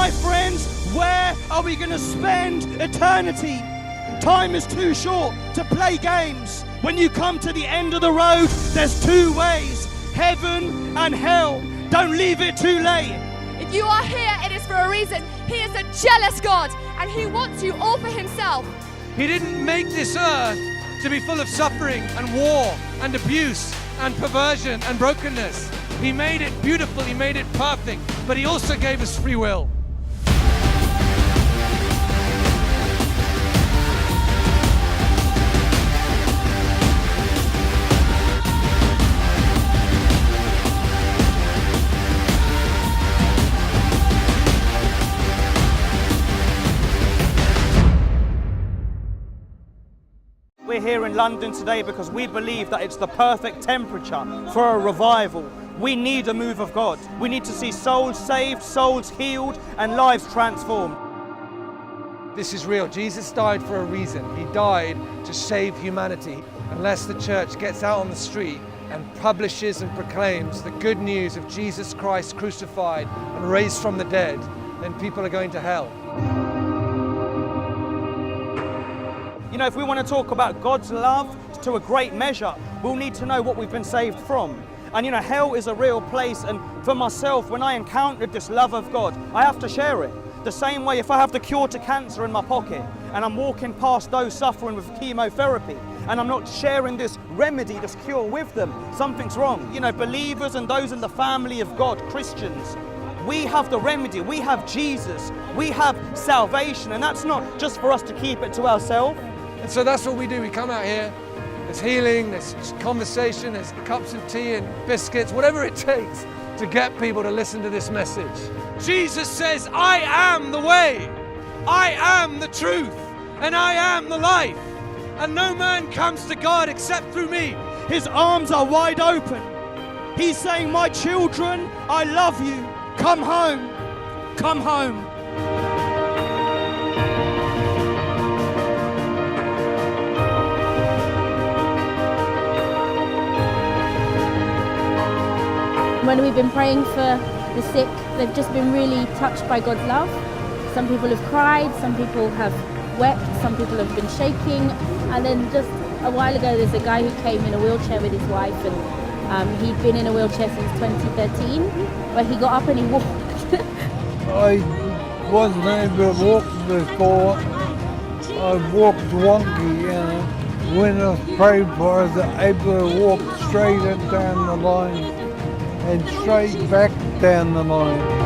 My friends, where are we going to spend eternity? Time is too short to play games. When you come to the end of the road, there's two ways, heaven and hell. Don't leave it too late. If you are here, it is for a reason. He is a jealous God, and He wants you all for Himself. He didn't make this earth to be full of suffering and war and abuse and perversion and brokenness. He made it beautiful, He made it perfect, but He also gave us free will. We're here in London today because we believe that it's the perfect temperature for a revival. We need a move of God. We need to see souls saved, souls healed, and lives transformed. This is real. Jesus died for a reason. He died to save humanity. Unless the church gets out on the street and publishes and proclaims the good news of Jesus Christ crucified and raised from the dead, then people are going to hell. You know, if we want to talk about God's love to a great measure, we'll need to know what we've been saved from. And you know, hell is a real place, and for myself, when I encountered this love of God, I have to share it. The same way if I have the cure to cancer in my pocket and I'm walking past those suffering with chemotherapy and I'm not sharing this remedy, this cure with them, something's wrong. You know, believers and those in the family of God, Christians, we have the remedy, we have Jesus, we have salvation, and that's not just for us to keep it to ourselves. And so that's what we do. We come out here, there's healing, there's conversation, there's cups of tea and biscuits, whatever it takes to get people to listen to this message. Jesus says, I am the way, I am the truth, and I am the life. And no man comes to God except through me. His arms are wide open. He's saying, my children, I love you. Come home. Come home. When we've been praying for the sick, they've just been really touched by God's love. Some people have cried, some people have wept, some people have been shaking. And then just a while ago, there's a guy who came in a wheelchair with his wife, and he'd been in a wheelchair since 2013, but he got up and he walked. I wasn't able to walk before. I walked wonky, and when I was prayed for, I was able to walk straight down the line and straight back down the line.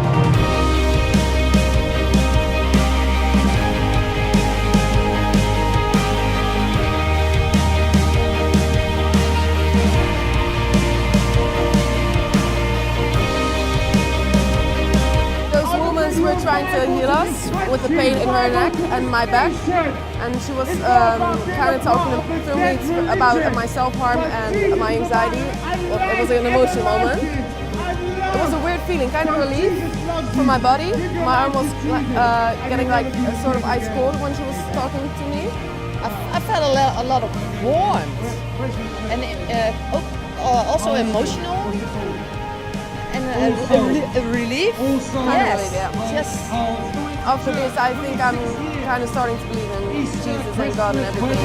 Were trying to heal us with the pain in her neck and my back, and she was kind of talking to me about my self-harm and my anxiety. It was an emotional moment. It was a weird feeling, kind of relief from my body. My arm was getting like a sort of ice cold when she was talking to me. I felt a lot of warmth and also emotional. And a relief? Yes. Yeah. Yes. After this, I think I'm kind of starting to believe in Jesus and God and everything.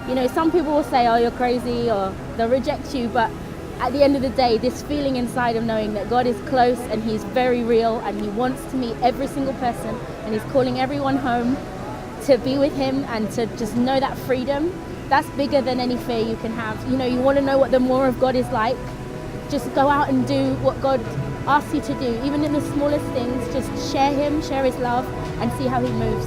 You know, some people will say, oh, you're crazy, or they'll reject you, but at the end of the day, this feeling inside of knowing that God is close and He's very real and He wants to meet every single person and He's calling everyone home to be with Him and to just know that freedom, that's bigger than any fear you can have. You know, you want to know what the more of God is like, just go out and do what God asks you to do. Even in the smallest things, just share Him, share His love, and see how He moves.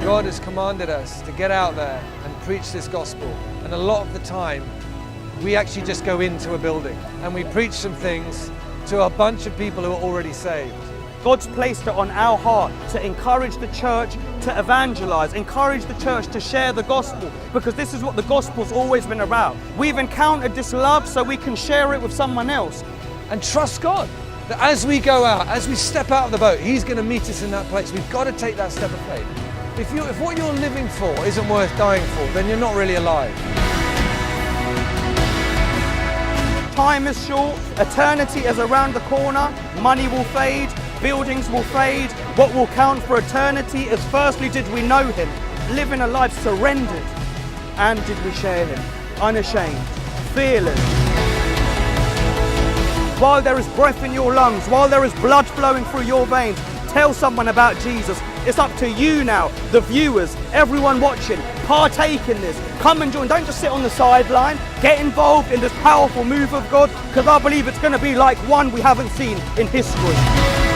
God has commanded us to get out there and preach this gospel. And a lot of the time, we actually just go into a building and we preach some things to a bunch of people who are already saved. God's placed it on our heart to encourage the church to evangelize, encourage the church to share the gospel, because this is what the gospel's always been about. We've encountered this love so we can share it with someone else. And trust God that as we go out, as we step out of the boat, He's going to meet us in that place. We've got to take that step of faith. If what you're living for isn't worth dying for, then you're not really alive. Time is short, eternity is around the corner, money will fade, buildings will fade. What will count for eternity is firstly, did we know Him, living a life surrendered, and did we share Him, unashamed, fearless. While there is breath in your lungs, while there is blood flowing through your veins, tell someone about Jesus. It's up to you now, the viewers, everyone watching, partake in this. Come and join, don't just sit on the sideline. Get involved in this powerful move of God, because I believe it's going to be like one we haven't seen in history.